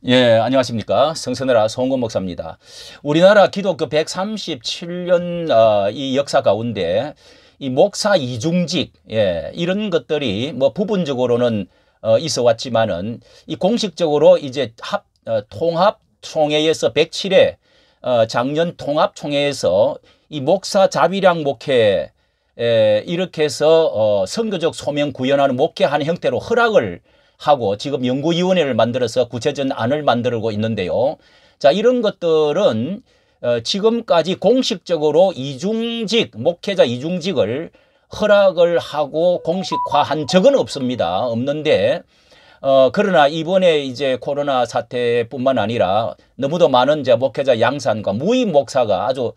예, 안녕하십니까. 성선회라 송건 목사입니다. 우리나라 기독교 137년 이 역사 가운데 이 목사 이중직, 이런 것들이 뭐 부분적으로는 있어 왔지만은 이 공식적으로 이제 통합총회에서 107회 작년 통합총회에서 이 목사 자비량 목회 이렇게 해서 선교적 소명 구현하는 목회하는 형태로 허락을 하고 지금 연구위원회를 만들어서 구체적인 안을 만들고 있는데요. 자, 이런 것들은 지금까지 공식적으로 목회자 이중직을 허락을 하고 공식화한 적은 없는데, 그러나 이번에 이제 코로나 사태뿐만 아니라 너무도 많은 이제 목회자 양산과 무임 목사가 아주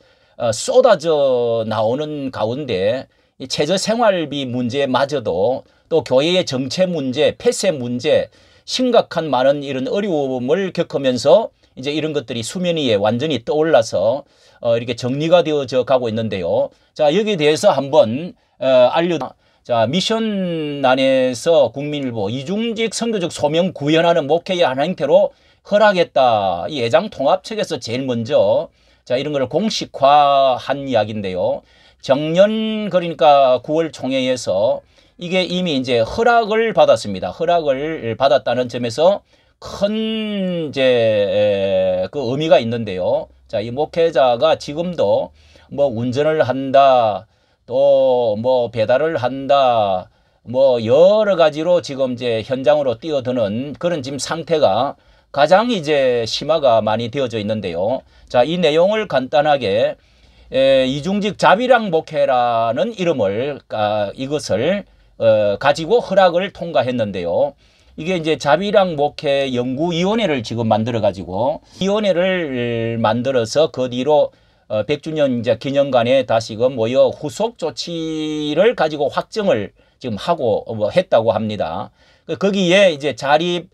쏟아져 나오는 가운데 이 최저 생활비 문제마저도 또 교회의 정체 문제, 폐쇄 문제, 심각한 많은 이런 어려움을 겪으면서 이제 이런 것들이 수면 위에 완전히 떠올라서 이렇게 정리가 되어져 가고 있는데요. 자, 여기에 대해서 한번 자, 미션란에서 국민일보 이중직 선교적 소명 구현하는 목회의 한 형태로 허락했다. 이 예장 통합 측에서 제일 먼저 자, 이런 걸 공식화한 이야기인데요. 작년 그러니까 9월 총회에서 이게 이미 이제 허락을 받았습니다. 허락을 받았다는 점에서 큰 이제 그 의미가 있는데요. 자, 이 목회자가 지금도 뭐 운전을 한다, 또 뭐 배달을 한다, 뭐 여러 가지로 지금 이제 현장으로 뛰어드는 그런 지금 상태가 가장 이제 심화가 많이 되어져 있는데요. 자, 이 내용을 간단하게 이중직 자비량 목회라는 이름을 이것을 가지고 허락을 통과했는데요. 이게 이제 자비량 목회 연구위원회를 지금 만들어 가지고 위원회를 만들어서 그 뒤로 100주년 이제 기념관에 다시금 모여 후속 조치를 가지고 확정을 지금 하고 했다고 합니다. 거기에 이제 자립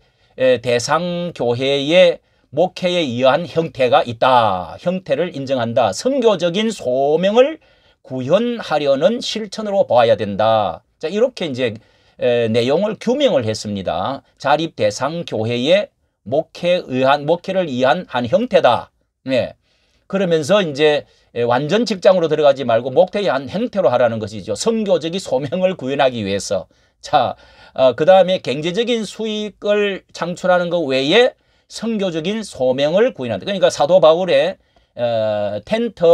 대상 교회의 목회에 의한 형태가 있다. 형태를 인정한다. 선교적인 소명을 구현하려는 실천으로 봐야 된다. 자, 이렇게 이제 내용을 규명을 했습니다. 자립 대상 교회의 목회를 위한 한 형태다. 네. 그러면서 이제 완전 직장으로 들어가지 말고 목회의 한 형태로 하라는 것이죠. 선교적인 소명을 구현하기 위해서. 자, 그 다음에 경제적인 수익을 창출하는 것 외에 선교적인 소명을 구현한다. 그러니까 사도 바울의 텐트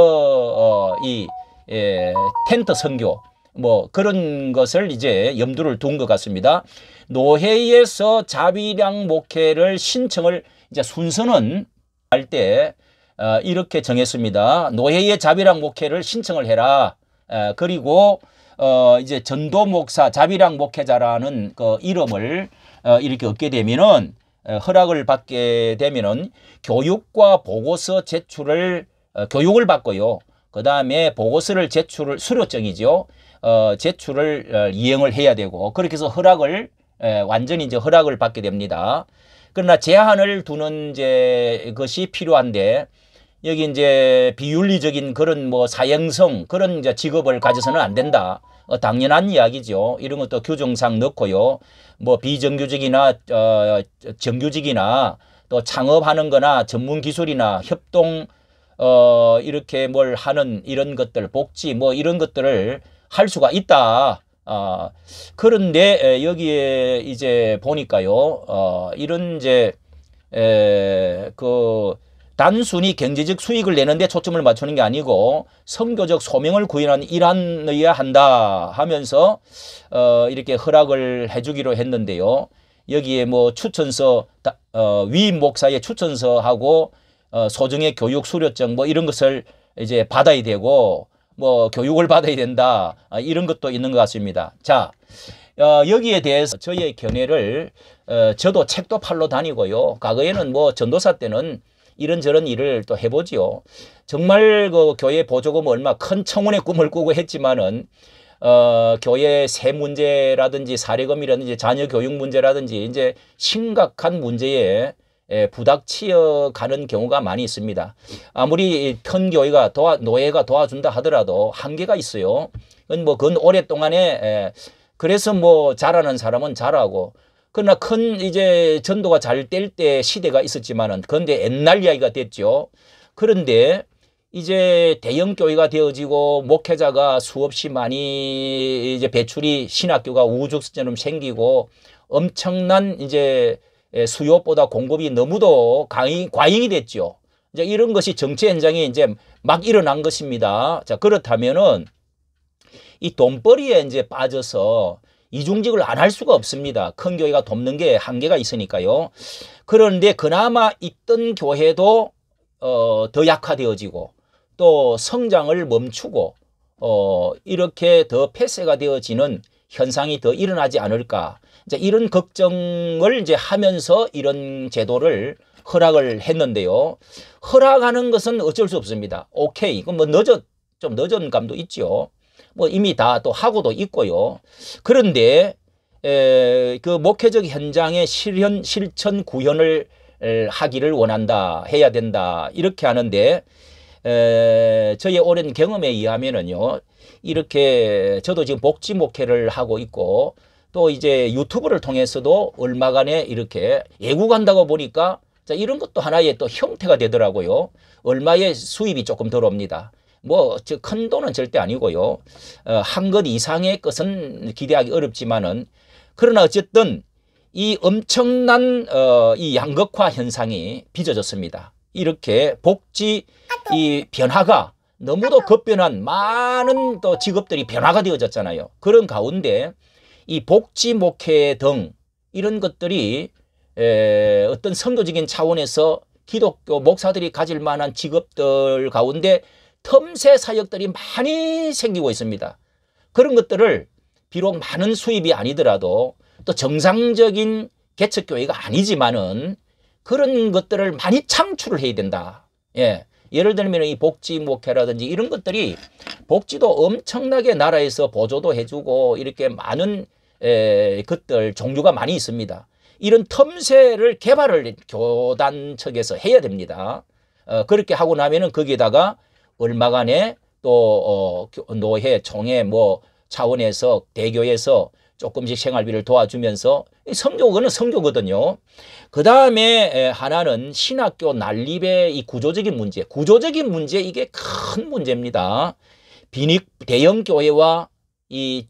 선교 뭐 그런 것을 이제 염두를 둔 것 같습니다. 노회에서 자비량 목회를 신청을 이제 순서는 할 때 이렇게 정했습니다. 노회의 자비량 목회를 신청을 해라. 그리고 이제 전도 목사 자비량 목회자라는 그 이름을 이렇게 얻게 되면은 허락을 받게 되면은 교육과 보고서 제출을 교육을 받고요. 그 다음에 보고서를 수료증이죠. 제출을 이행을 해야 되고 그렇게 해서 완전히 이제 허락을 받게 됩니다. 그러나 제한을 두는 이제 것이 필요한데 여기 이제 비윤리적인 그런 뭐 사형성 그런 이제 직업을 가져서는 안 된다. 당연한 이야기죠. 이런 것도 규정상 넣고요. 뭐 비정규직이나 정규직이나 또 창업하는 거나 전문 기술이나 협동 이렇게 뭘 하는 이런 것들 복지 뭐 이런 것들을 할 수가 있다. 그런데 여기에 이제 보니까요. 이런 이제 그 단순히 경제적 수익을 내는데 초점을 맞추는 게 아니고 선교적 소명을 구현하는 일환이어야 한다 하면서 이렇게 허락을 해주기로 했는데요. 여기에 뭐 추천서 위임 목사의 추천서하고 소정의 교육 수료증 뭐 이런 것을 이제 받아야 되고 뭐 교육을 받아야 된다 이런 것도 있는 것 같습니다. 자, 여기에 대해서 저의 견해를 저도 책도 팔러 다니고요. 과거에는 뭐 전도사 때는 이런저런 일을 또 해보지요. 정말 그 교회 보조금 얼마 큰 청원의 꿈을 꾸고 했지만은 교회 세 문제라든지 사례금이라든지 자녀 교육 문제라든지 이제 심각한 문제에 부닥치어 가는 경우가 많이 있습니다. 아무리 큰 교회가 노예가 도와준다 하더라도 한계가 있어요. 그건 오랫동안에 그래서 뭐 잘하는 사람은 잘하고 그러나 큰 이제 전도가 잘 될 때 시대가 있었지만은 그런데 옛날 이야기가 됐죠. 그런데 이제 대형 교회가 되어지고 목회자가 수없이 많이 이제 배출이 신학교가 우후죽순처럼 생기고 엄청난 이제 수요보다 공급이 너무도 과잉이 됐죠. 이제 이런 것이 정치 현장에 이제 막 일어난 것입니다. 자, 그렇다면은 이 돈벌이에 이제 빠져서 이중직을 안 할 수가 없습니다. 큰 교회가 돕는 게 한계가 있으니까요. 그런데 그나마 있던 교회도 더 약화되어지고 또 성장을 멈추고 이렇게 더 폐쇄가 되어지는 현상이 더 일어나지 않을까. 이제 이런 걱정을 이제 하면서 이런 제도를 허락을 했는데요. 허락하는 것은 어쩔 수 없습니다. 오케이. 이건 뭐 좀 늦은 감도 있죠. 뭐 이미 다 또 하고도 있고요. 그런데 그 목회적 현장의 실천 구현을 하기를 원한다, 해야 된다 이렇게 하는데 저의 오랜 경험에 의하면은요, 이렇게 저도 지금 복지 목회를 하고 있고 또 이제 유튜브를 통해서도 얼마간에 이렇게 예고간다고 보니까 자, 이런 것도 하나의 또 형태가 되더라고요. 얼마의 수입이 조금 들어옵니다. 뭐 큰 돈은 절대 아니고요. 한 것 이상의 것은 기대하기 어렵지만은 그러나 어쨌든 이 엄청난 이 양극화 현상이 빚어졌습니다. 이렇게 복지 이 변화가 너무도 급변한 많은 또 직업들이 변화가 되어졌잖아요. 그런 가운데 이 복지 목회 등 이런 것들이 어떤 선교적인 차원에서 기독교 목사들이 가질 만한 직업들 가운데 틈새 사역들이 많이 생기고 있습니다. 그런 것들을 비록 많은 수입이 아니더라도 또 정상적인 개척교회가 아니지만은 그런 것들을 많이 창출을 해야 된다. 예. 예를 들면 이 복지 목회라든지 이런 것들이 복지도 엄청나게 나라에서 보조도 해주고 이렇게 많은 것들 종류가 많이 있습니다. 이런 틈새를 개발을 교단 측에서 해야 됩니다. 그렇게 하고 나면은 거기에다가 얼마간에 또 노회, 총회 뭐 차원에서 대교에서 조금씩 생활비를 도와주면서 선교는 선교거든요. 그 다음에 하나는 신학교 난립의 이 구조적인 문제 이게 큰 문제입니다. 대형 교회와 이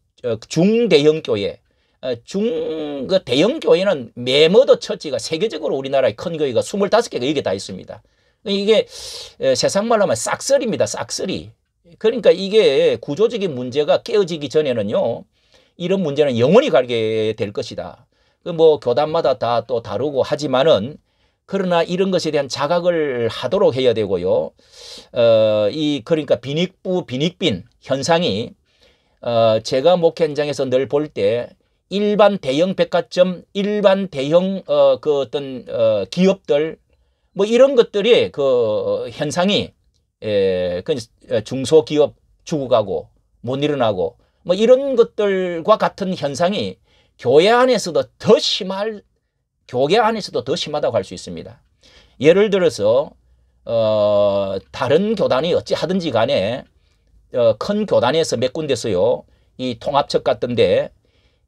중대형 교회, 그 대형 교회는 메머더 처치가 세계적으로 우리나라의 큰 교회가 25개가 여기 다 있습니다. 이게 세상 말로 하면 싹쓸이입니다. 싹쓸이. 그러니까 이게 구조적인 문제가 깨어지기 전에는요, 이런 문제는 영원히 가게 될 것이다. 뭐 교단마다 다 또 다르고 하지만은 그러나 이런 것에 대한 자각을 하도록 해야 되고요. 그러니까 빈익빈 현상이 제가 목회 현장에서 늘 볼 때 일반 대형 백화점, 일반 대형 그 어떤 기업들 뭐 이런 것들이 그 현상이 중소기업 죽어가고 못 일어나고 뭐 이런 것들과 같은 현상이 교회 안에서도 더 심하다고 할 수 있습니다. 예를 들어서 다른 교단이 어찌 하든지 간에 큰 교단에서 몇 군데서요, 이 통합측 같은데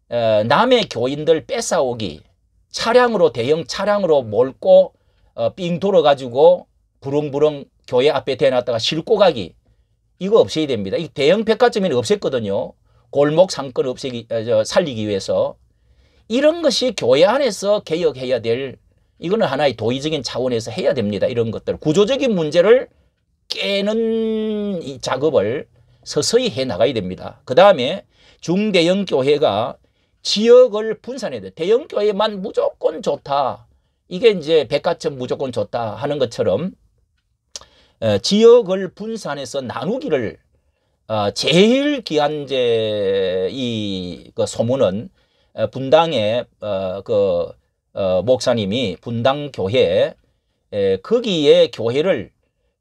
남의 교인들 뺏어오기, 대형 차량으로 몰고 삥 돌아가지고 부릉부릉 교회 앞에 대놨다가 싣고 가기, 이거 없애야 됩니다. 이 대형 백화점에는 없앴거든요. 골목 상권 살리기 위해서. 이런 것이 교회 안에서 개혁해야 될, 이거는 하나의 도의적인 차원에서 해야 됩니다. 이런 것들 구조적인 문제를 깨는 이 작업을 서서히 해 나가야 됩니다. 그 다음에 중대형 교회가 지역을 분산해야 돼. 대형 교회만 무조건 좋다, 이게 이제 백화점 무조건 좋다 하는 것처럼 지역을 분산해서 나누기를 제일 귀한 그 소문은 분당의 목사님이 분당 교회 거기에 교회를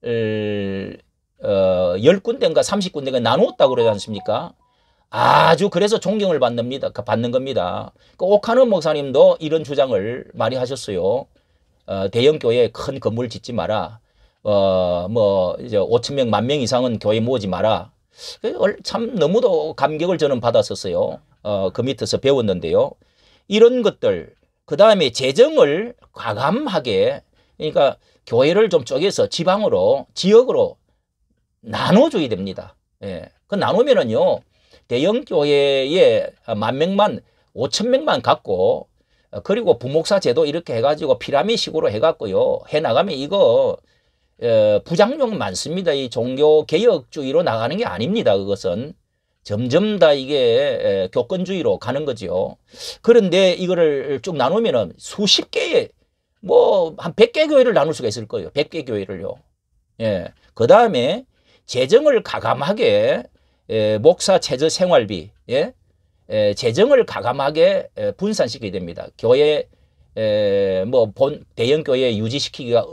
10군데인가 30군데가 나누었다고 그러지 않습니까? 아주 그래서 존경을 받는 겁니다. 그 오카는 목사님도 이런 주장을 많이 하셨어요. 대형 교회에 큰 건물 짓지 마라. 뭐 이제 5,000명, 10,000명 이상은 교회 모으지 마라. 참 너무도 감격을 저는 받았었어요. 그 밑에서 배웠는데요. 이런 것들 그 다음에 재정을 과감하게, 그러니까 교회를 좀 쪼개서 지방으로, 지역으로 나눠줘야 됩니다. 예. 그 나누면은요, 대형 교회에 10,000명만, 5,000명만 갖고, 그리고 부목사 제도 이렇게 해가지고 피라미식으로 해갖고요, 해나가면 이거, 부작용 많습니다. 이 종교 개혁주의로 나가는 게 아닙니다. 그것은. 점점 다 이게 교권주의로 가는 거죠. 그런데 이거를 쭉 나누면은 수십 개의, 뭐, 한 100개 교회를 나눌 수가 있을 거예요. 100개 교회를요. 예. 그 다음에 재정을 가감하게, 목사 최저 생활비, 예? 재정을 가감하게 분산시켜야 됩니다. 교회, 뭐, 대형 교회 유지시키기가,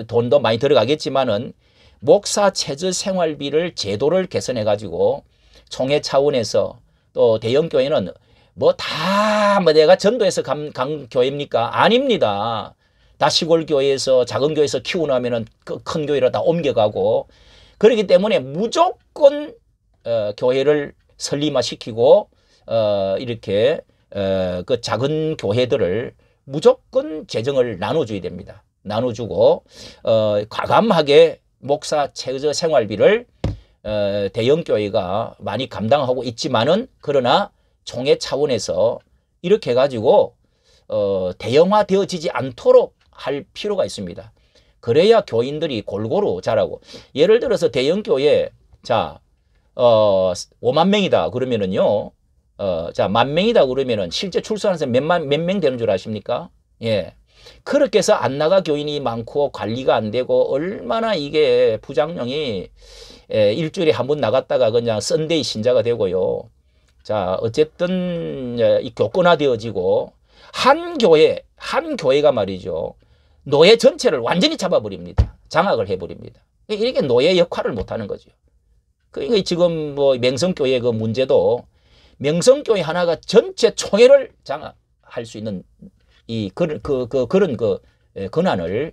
돈도 많이 들어가겠지만은, 목사 최저 생활비를 제도를 개선해가지고, 총회 차원에서 또 대형 교회는 뭐 내가 전도해서 간 교회입니까? 아닙니다. 다 시골 교회에서 작은 교회에서 키우나면은 큰 교회로 다 옮겨가고 그렇기 때문에 무조건 교회를 설립화시키고 이렇게 그 작은 교회들을 무조건 재정을 나눠줘야 됩니다. 나눠주고 과감하게 목사 최저 생활비를 대형 교회가 많이 감당하고 있지만은 그러나 총회 차원에서 이렇게 해가지고 대형화되어지지 않도록 할 필요가 있습니다. 그래야 교인들이 골고루 자라고. 예를 들어서 대형 교회 자 5만 명이다 그러면은요, 자 10,000명이다 그러면은 실제 출산해서 몇 명 되는 줄 아십니까? 예. 그렇게 해서 안 나가 교인이 많고 관리가 안 되고 얼마나 이게 부작용이 일주일에 한 번 나갔다가 그냥 썬데이 신자가 되고요. 자, 어쨌든 이 교권화되어지고 한 교회가 말이죠. 노예 전체를 완전히 잡아버립니다. 장악을 해버립니다. 이렇게 노예 역할을 못하는 거죠. 그러니까 지금 뭐 명성교회 그 문제도 명성교회 하나가 전체 총회를 장악할 수 있는 이 그런 권한을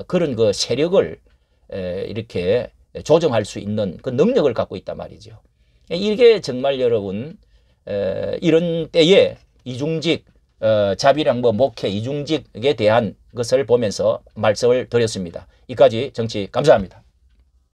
그런 그 세력을 이렇게 조정할 수 있는 그 능력을 갖고 있단 말이죠. 이게 정말 여러분 이런 때에 이중직 자비량보 목회 이중직에 대한 것을 보면서 말씀을 드렸습니다. 이까지 정치 감사합니다.